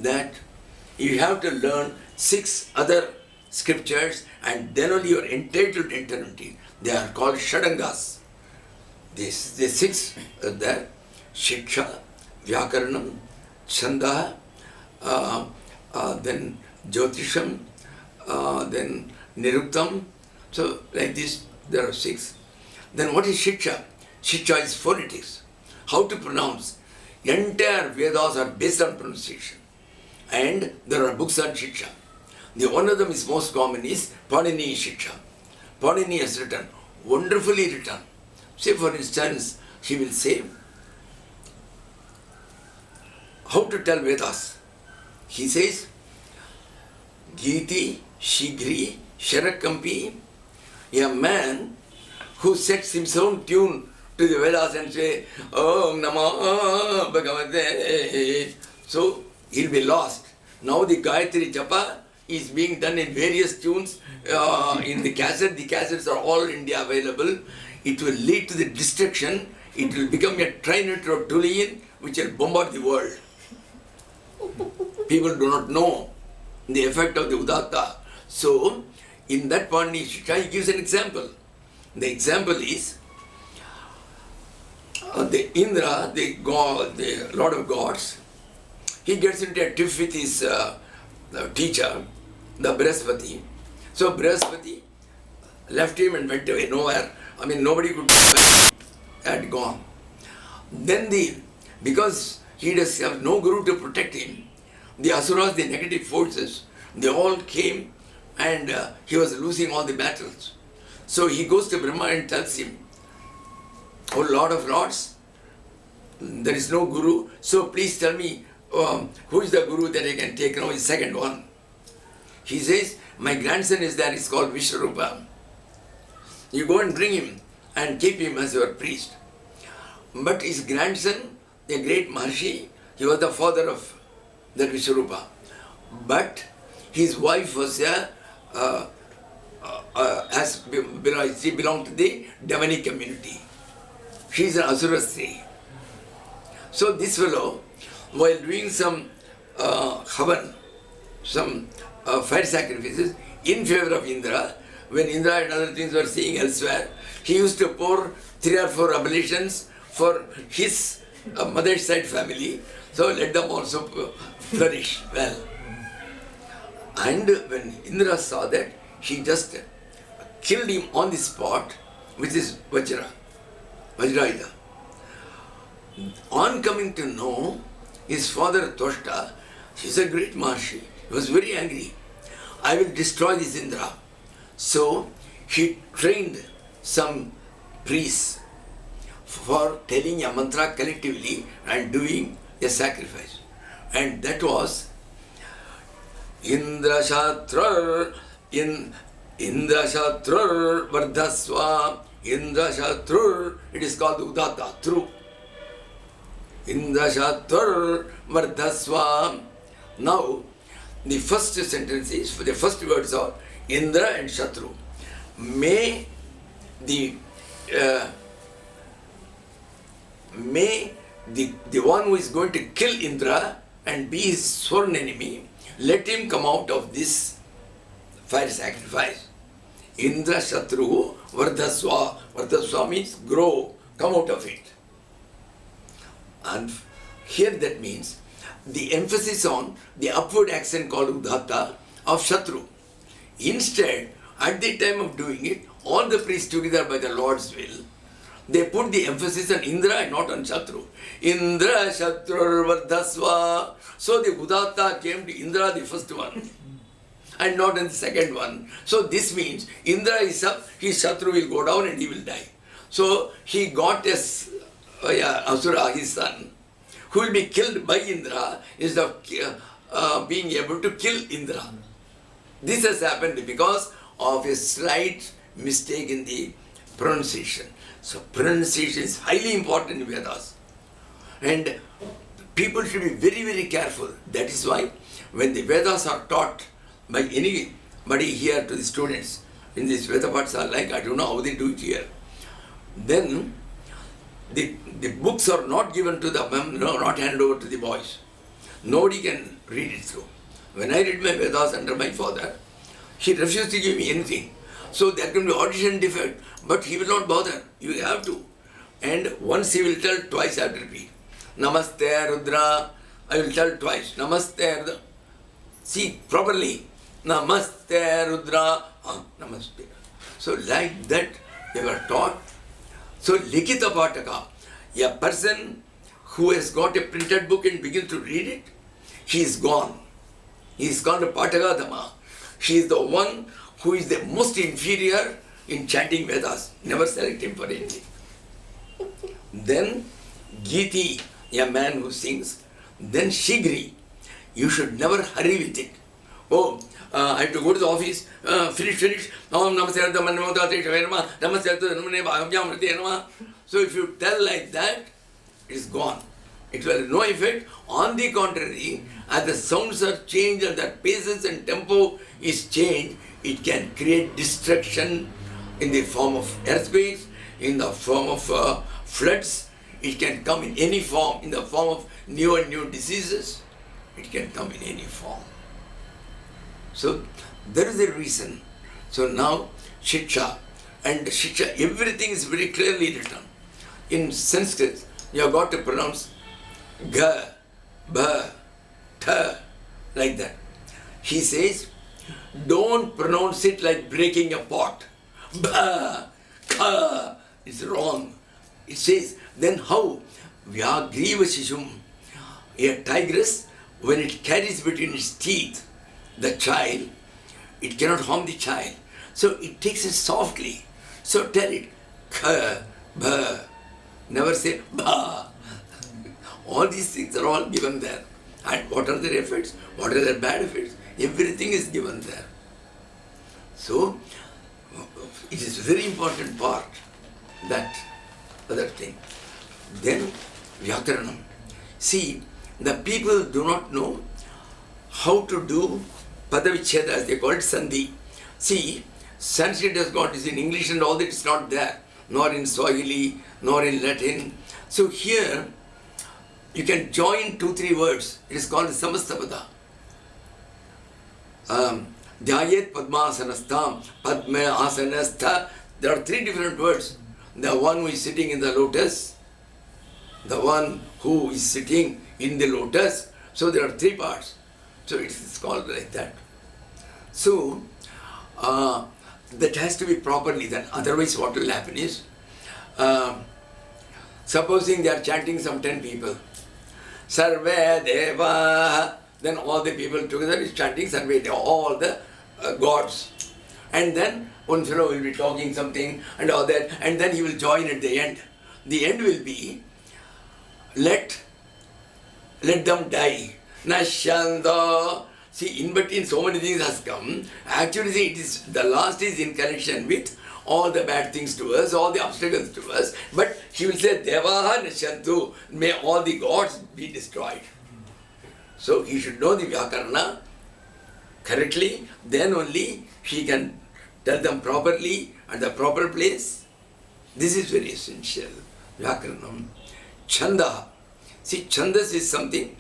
that you have to learn 6 other scriptures and then only you are entitled to enter into it. They are called Shadangas. The 6 are there: Shiksha, Vyakaranam, Chanda, then Jyotisham, then Niruktam. So like this, there are 6. Then what is Shiksha? Shiksha is phonetics. How to pronounce. Entire Vedas are based on pronunciation. And there are books on Shiksha. One of them is most common is Panini Shiksha. Panini has written, wonderfully written. Say for instance, he will say, how to tell Vedas. He says, Giti, Shigri, Sharakampi, a man who sets his own tune to the Vedas and say, Om Namo Bhagavate. So he'll be lost. Now the Gayatri Japa is being done in various tunes in the cassette. The cassettes are all India available. It will lead to the destruction. It will become a trinitrodullion which will bombard the world. People do not know the effect of the Udatta. So, in that Panini Shiksha, he gives an example. The example is the Indra, the god, the Lord of Gods. He gets into a tiff with his teacher, the Brihaspati. So Brihaspati left him and went away, nowhere. I mean, nobody could had gone. Then because he does have no guru to protect him, the Asuras, the negative forces, they all came and he was losing all the battles. So he goes to Brahma and tells him, "Oh Lord of Lords, there is no guru, so please tell me who is the guru that I can take now, his second one." He says, "My grandson is there, he's called Vishwarupa. You go and bring him and keep him as your priest." But his grandson, the great Maharshi, he was the father of that Vishwarupa. But his wife was she belonged to the Damani community. She is an Asura Stri. So this fellow, while doing some havan, some fire sacrifices in favor of Indra, when Indra and other things were seeing elsewhere, he used to pour 3 or 4 oblations for his mother's side family, so let them also flourish well. And when Indra saw that, he just killed him on the spot with his Vajrayuda. On coming to know his father Toshta, he is a great Maharshi. He was very angry. "I will destroy this Indra." So he trained some priests for telling a mantra collectively and doing a sacrifice. And that was Indra Shatrar Vardhaswa Indra Shatrar. It is called Udatta, true. Indra Shatrar Vardhaswa. Now, the first sentence is, the first words are Indra and Shatru. May the one who is going to kill Indra and be his sworn enemy, let him come out of this fire sacrifice. Indra Shatru Vardhaswa. Vardhaswa means grow, come out of it. And here that means the emphasis on the upward accent called Udatta of Shatru. Instead, at the time of doing it, all the priests together by the Lord's will, they put the emphasis on Indra and not on Shatru. Indra Shatru Vardhaswa. So the Udatta came to Indra, the first one, and not in the second one. So this means Indra is up, his Shatru will go down and he will die. So he got Asura, his son, who will be killed by Indra instead of being able to kill Indra. This has happened because of a slight mistake in the pronunciation. So pronunciation is highly important in Vedas. And people should be very, very careful. That is why when the Vedas are taught by anybody here to the students in this Veda Pathsala, like I don't know how they do it here, then the books are not given to the not handed over to the boys. Nobody can read it through. When I read my Vedas under my father, he refused to give me anything. So there can be audition defect, but he will not bother. You have to. And once he will tell, twice I have to repeat. Namaste Rudra. I will tell twice. Namaste Rudra. See properly. Namaste Rudra. Namaste. So like that they were taught. So Likita Pataka, a person who has got a printed book and begins to read it, he is gone. He is called a Pataka. She is the one who is the most inferior in chanting Vedas. Never select him for anything. Then Giti, a man who sings. Then Shigri. You should never hurry with it. Oh, I have to go to the office, finish. So if you tell like that, it is gone. It will have no effect. On the contrary, as the sounds are changed and the paces and tempo is changed, it can create destruction in the form of earthquakes, in the form of floods. It can come in any form, in the form of new and new diseases. It can come in any form. So there is a reason. So now Shiksha and Shiksha, everything is very clearly written. In Sanskrit, you have got to pronounce Ga, Ba, Tha, like that. He says, don't pronounce it like breaking a pot. Ba, Ka, it's wrong. It says, then how? Vyagriva Shishum, a tigress, when it carries between its teeth the child, it cannot harm the child. So it takes it softly. So tell it, Kha, Bha. Never say Bha. All these things are all given there. And what are their effects? What are their bad effects? Everything is given there. So it is a very important part, that other thing. Then Vyakaranam. See, the people do not know how to do Padavicheda, as they call it, Sandhi. See, Sanskrit has got this in English and all that, it's not there, nor in Swahili, nor in Latin. So here, you can join 2-3 words. It is called Samastapada. Dhyayet Padmasanastam, Padma Asanastha. There are 3 different words. The one who is sitting in the lotus, the one who is sitting in the lotus. So there are 3 parts. So it's called like that. So that has to be properly done. Otherwise what will happen is, supposing they are chanting some 10 people, Sarve Deva, then all the people together is chanting Sarve Deva, all the gods. And then one fellow will be talking something and all that, and then he will join at the end. The end will be, let them die. Nashanda. See, in between so many things has come. Actually, see, it is the last is in connection with all the bad things to us, all the obstacles to us. But he will say, Devaha Nashantu, may all the gods be destroyed. So he should know the Vyakarana correctly, then only he can tell them properly at the proper place. This is very essential. Vyakaranam. Chanda. See, Chandas is something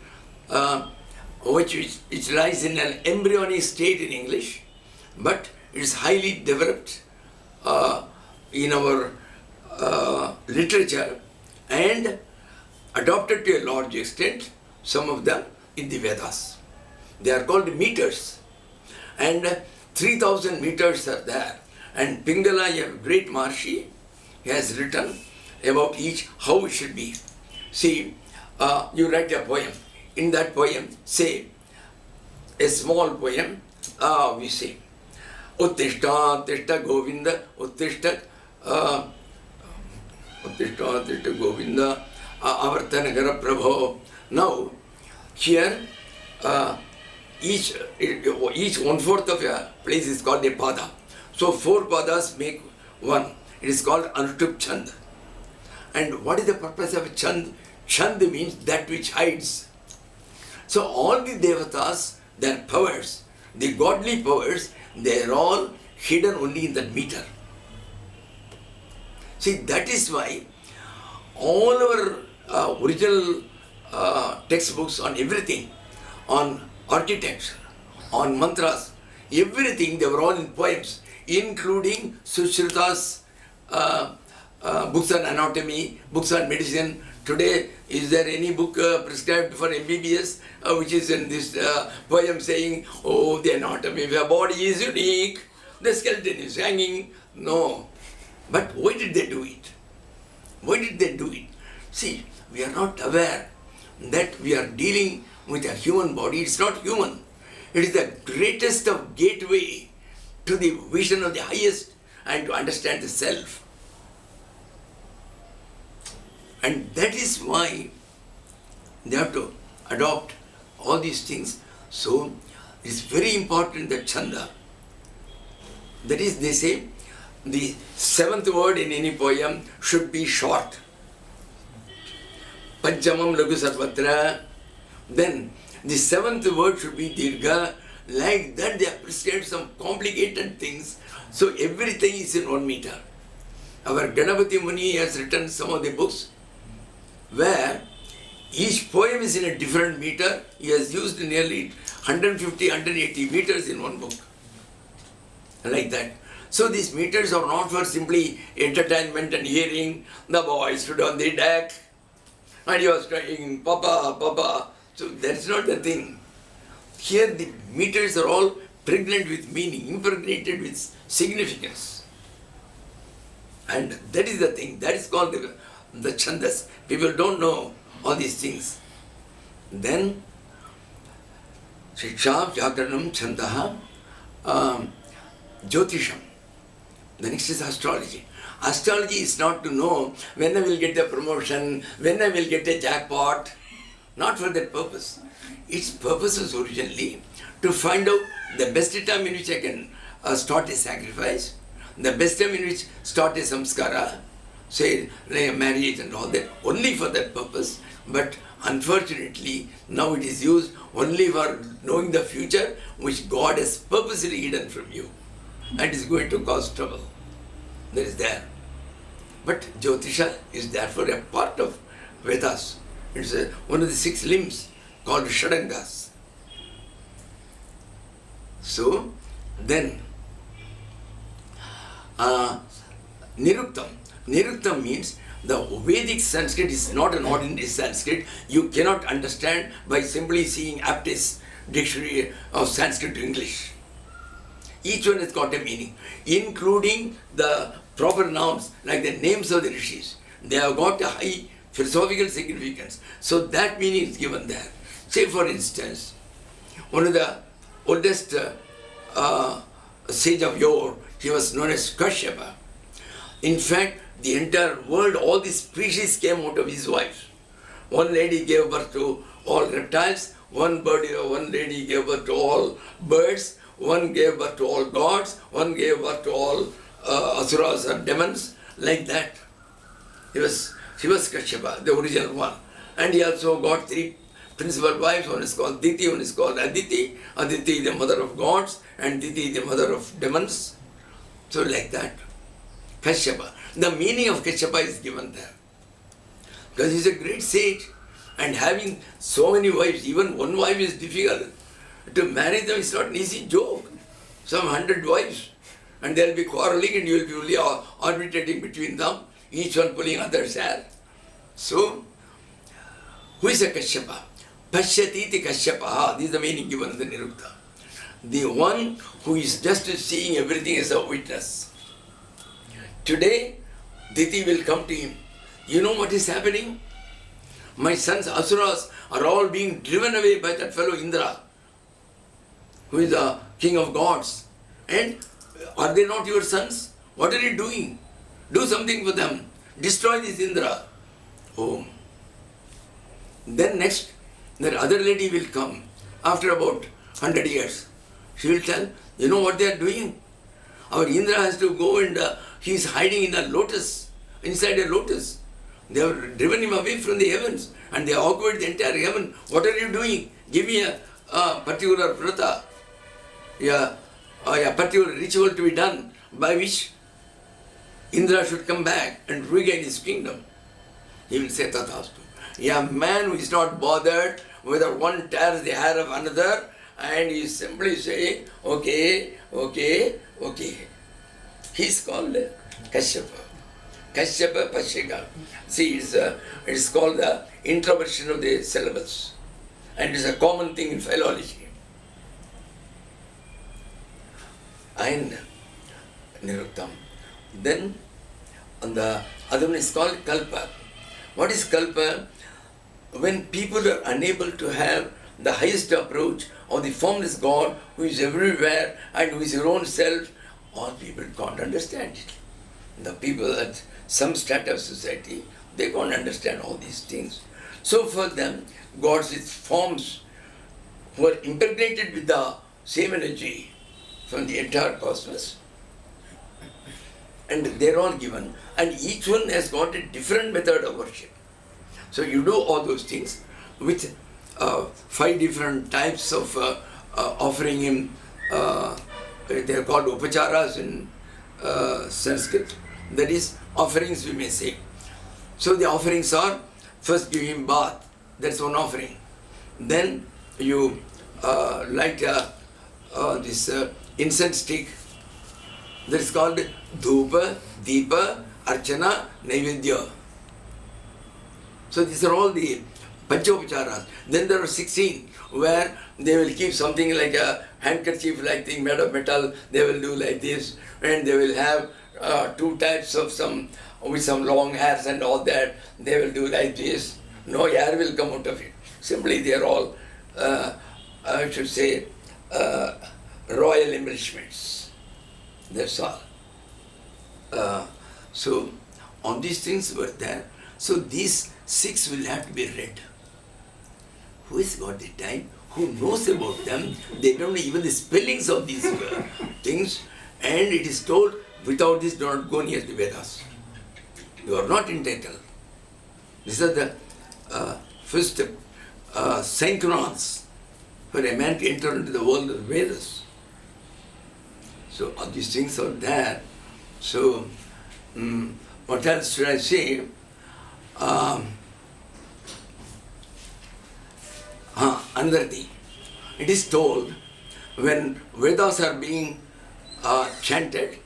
which lies in an embryonic state in English, but it is highly developed in our literature and adopted to a large extent, some of them in the Vedas. They are called meters, and 3,000 meters are there. And Pingala, a great Maharshi, has written about each how it should be. See, you write a poem. In that poem, say, a small poem, we say, Uttishta, Uttishta, Govinda, Uttishta, Uttishta, Uttishta, Govinda, Avartanagara Prabho. Now, here, each 1/4 of a place is called a pada. So 4 padas make one. It is called Anutup Chand. And what is the purpose of a Chand? Chand means that which hides. So all the devatas, their powers, the godly powers, they are all hidden only in that meter. See, that is why all our original textbooks on everything, on architecture, on mantras, everything. They were all in poems, including Sushruta's books on anatomy, books on medicine. Today, is there any book prescribed for MBBS which is in this poem saying, oh, the anatomy of your body is unique, the skeleton is hanging? No. But why did they do it? Why did they do it? See, we are not aware that we are dealing with a human body. It's not human. It is the greatest of gateway to the vision of the highest and to understand the self. And that is why they have to adopt all these things. So it's very important that chanda. That is, they say, the seventh word in any poem should be short. Panchamam lagu sarvatra. Then the seventh word should be dirgha. Like that they have prescribed some complicated things. So everything is in 1 meter. Our Ganapati Muni has written some of the books where each poem is in a different meter. He has used nearly 150, 180 meters in one book. Like that. So these meters are not for simply entertainment and hearing. The boy stood on the deck and he was crying, Papa, Papa. So that's not the thing. Here the meters are all pregnant with meaning, impregnated with significance. And that is the thing. That is called the chandas. People don't know all these things. Then, Shiksha, Vyakaranam, Chandaha, Jyotisham. The next is astrology. Astrology is not to know when I will get a promotion, when I will get a jackpot. Not for that purpose. Its purpose was originally to find out the best time in which I can start a sacrifice, the best time in which start a samskara, say like a marriage and all that, only for that purpose. But unfortunately, now it is used only for knowing the future, which God has purposely hidden from you. And is going to cause trouble. That is there. But Jyotisha is therefore a part of Vedas. It's one of the 6 limbs called Shadangas. So, then, Niruktam. Niruktam means the Vedic Sanskrit is not an ordinary Sanskrit. You cannot understand by simply seeing Aptis dictionary of Sanskrit to English. Each one has got a meaning, including the proper nouns, like the names of the rishis. They have got a high philosophical significance. So that meaning is given there. Say for instance, one of the oldest sage of yore, he was known as Kashyapa. In fact, the entire world, all the species came out of his wife. One lady gave birth to all reptiles, one lady gave birth to all birds, one gave birth to all gods, one gave birth to all asuras or demons, like that. She was Kashyapa, the original one. And he also got 3 principal wives. One is called Diti, one is called Aditi. Aditi, the mother of gods, and Diti, the mother of demons. So like that. Kashyapa. The meaning of Kashyapa is given there. Because he is a great sage. And having so many wives, even one wife is difficult. To marry them is not an easy joke. Some 100 wives. And they will be quarreling and you will be only arbitrating between them, each one pulling other's hair. So, who is a Kashyapa? Pashyatiti Kashyapa. This is the meaning given in the Nirukta. The one who is just seeing everything as a witness. Today, Diti will come to him. You know what is happening? My sons Asuras are all being driven away by that fellow Indra, who is the king of gods. And are they not your sons? What are you doing? Do something for them. Destroy this Indra. Oh. Then next, that other lady will come after about 100 years. She will tell, you know what they are doing? Our Indra has to go and he is hiding in a lotus, inside a lotus. They have driven him away from the heavens and they occupied the entire heaven. What are you doing? Give me a particular vrata, a particular ritual to be done by which Indra should come back and regain his kingdom. He will say Tathastu. A man who is not bothered whether one tears the hair of another, and he is simply saying, okay, okay, okay. He is called Kashyapa. Kashyapa Pashyaka. See, it's called the introversion of the syllables. And it's a common thing in philology. And Niruktam. Then, on the other one is called Kalpa. What is Kalpa? When people are unable to have the highest approach of the formless God who is everywhere and who is your own self, all people can't understand it. The people at some strata of society, they can't understand all these things. So for them, gods with forms who are impregnated with the same energy from the entire cosmos, and they're all given, and each one has got a different method of worship. So you do all those things with 5 different types of offering him. They are called Upacharas in Sanskrit. That is, offerings we may say. So the offerings are, first give him bath, that's one offering. Then you light this incense stick, that is called Dhupa, Deepa, Archana, Naivedya. So these are all the Panchopacharas. Then there are 16 where they will keep something like a handkerchief like thing made of metal, they will do like this, and they will have 2 types of with some long hairs and all that, they will do like this. No hair will come out of it. Simply they are all, I should say, royal embellishments. That's all. So on these things were there. So these 6 will have to be read. Who has got the time? Who knows about them? They don't know even the spellings of these things. And it is told, without this, do not go near the Vedas. You are not entitled. These are the first synchronons for a man to enter into the world of the Vedas. So all these things are there. So what else should I say? Another thing. It is told when Vedas are being chanted,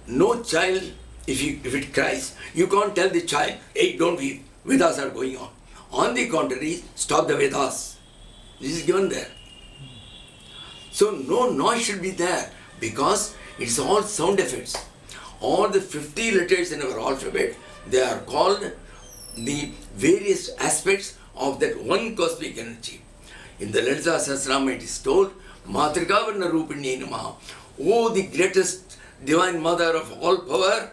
no child, if it cries, you can't tell the child, hey, don't weep, Vedas are going on. On the contrary, stop the Vedas. This is given there. So no noise should be there because it's all sound effects. All the 50 letters in our alphabet, they are called the various aspects of that one cosmic energy. In the Lalita Sahasranama it is told, Matrika Varna Rupini Namaha, O the greatest divine mother of all power,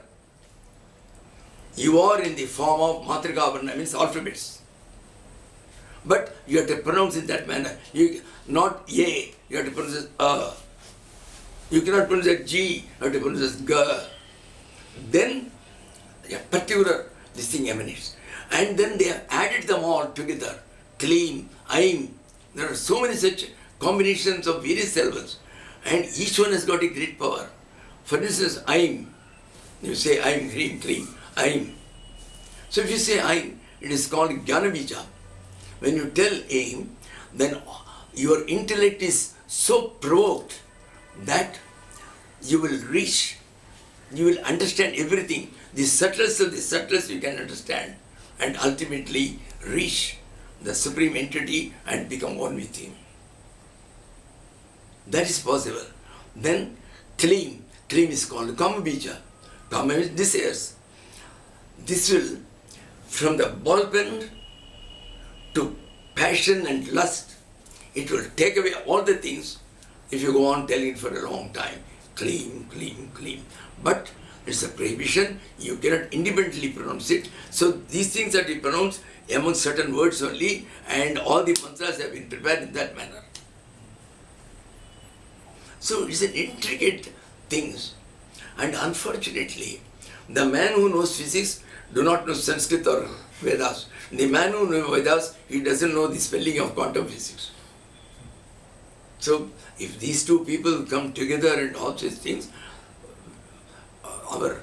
you are in the form of Matrika Varna, means alphabets. But you have to pronounce in that manner. Not A, you have to pronounce as A. You cannot pronounce as G, you have to pronounce as G. Then a particular this thing emanates. And then they have added them all together. Kleem, Aim. There are so many such combinations of various syllables. And each one has got a great power. For instance, Aim. You say Aim, Kleem, Aim. So if you say Aim, it is called Jnanabija. When you tell Aim, then your intellect is so provoked that you will reach, you will understand everything. The subtlest of the subtlest you can understand and ultimately reach the supreme entity and become one with him. That is possible. Then Kleem is called Kamabija. Kama means desires. This will, from the ball pen to passion and lust, it will take away all the things if you go on telling it for a long time. Kleem, Kleem, Kleem. But it's a prohibition, you cannot independently pronounce it. So these things are to be pronounced among certain words only, and all the mantras have been prepared in that manner. So it's an intricate things. And unfortunately, the man who knows physics do not know Sanskrit or Vedas. The man who knows Vedas, he doesn't know the spelling of quantum physics. So if these two people come together and all these things, our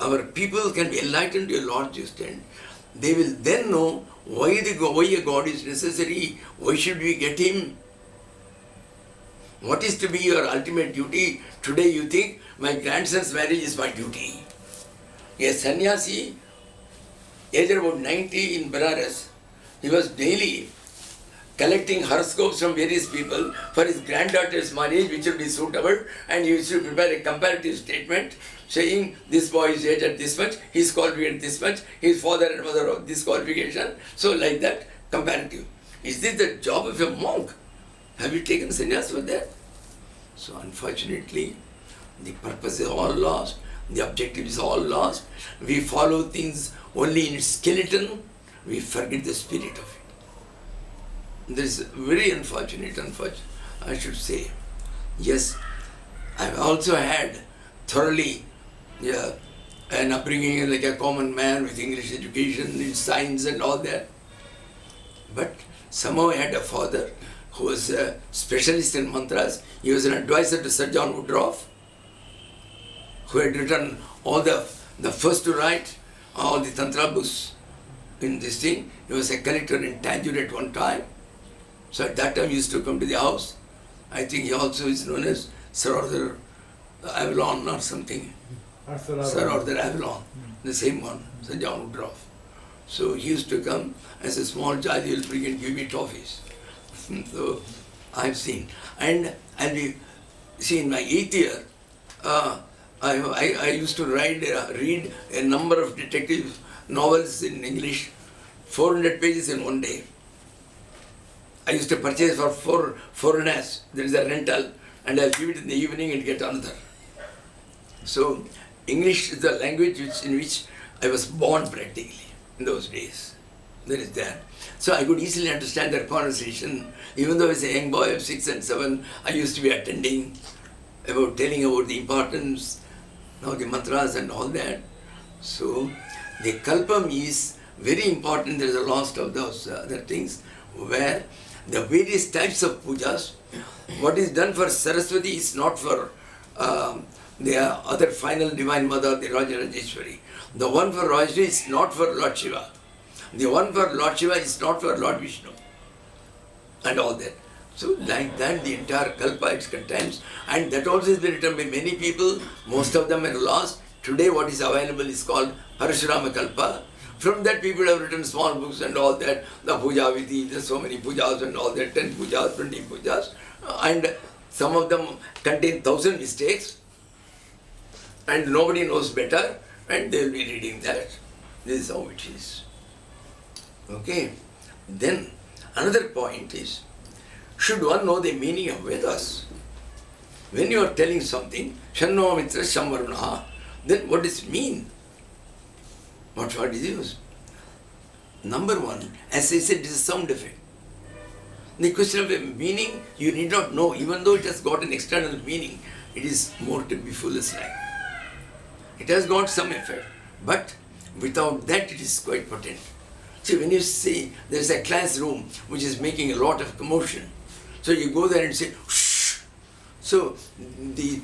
our people can be enlightened to a large extent, they will then know why a God is necessary, why should we get him, what is to be your ultimate duty. Today you think my grandson's marriage is my duty. A sannyasi, aged about 90 in Benares, he was daily collecting horoscopes from various people for his granddaughter's marriage, which would be suitable, and he used to prepare a comparative statement saying this boy is aged at this much, his qualification this much, his father and mother of this qualification, so like that, comparative. Is this the job of a monk? Have you taken sannyas for that? So unfortunately, the purpose is all lost, the objective is all lost. We follow things only in its skeleton, we forget the spirit of it. This is very unfortunate, I should say. Yes, I've also had thoroughly an upbringing like a common man with English education in science and all that. But somehow I had a father who was a specialist in mantras. He was an advisor to Sir John Woodruff, who had written all the first to write all the tantra books in this thing. He was a collector in Tanjore at one time. So at that time he used to come to the house. I think he also is known as Sir Arthur Avalon or something. Sir Arthur Avalon, the same one, Sir John Woodruff. So he used to come as a small child, he will bring and give me toffees. So I've seen. And we see in my 8th year, I used to read a number of detective novels in English, 400 pages in one day. I used to purchase for four annas. There is a rental, and I'll give it in the evening and get another. So English is the language in which I was born practically in those days. There is that. So I could easily understand their conversation. Even though I was a young boy of 6 and 7, I used to be attending, telling about the importance, the mantras and all that. So the kalpam is very important. There is a lot of those other things where the various types of pujas, what is done for Saraswati is not for the other final divine mother, the Rajarajeshwari. The one for Rajeshwari is not for Lord Shiva. The one for Lord Shiva is not for Lord Vishnu. And all that. So like that the entire kalpa it contains, and that also has been written by many people. Most of them are lost. Today what is available is called Parashurama Kalpa. From that people have written small books and all that, the puja vidhi, there's so many pujas and all that, 10 pujas, 20 pujas, and some of them contain 1,000 mistakes, and nobody knows better, and they will be reading that. This is how it is. Okay. Then another point is, should one know the meaning of Vedas? When you are telling something, Shanno Mitra Shamvaruna, then what does it mean? What word is used? Number one, as I said, it is a sound effect. The question of a meaning, you need not know, even though it has got an external meaning, it is more to be foolish like. It has got some effect, but without that it is quite potent. See, when you see there is a classroom which is making a lot of commotion, so you go there and say, shh. So the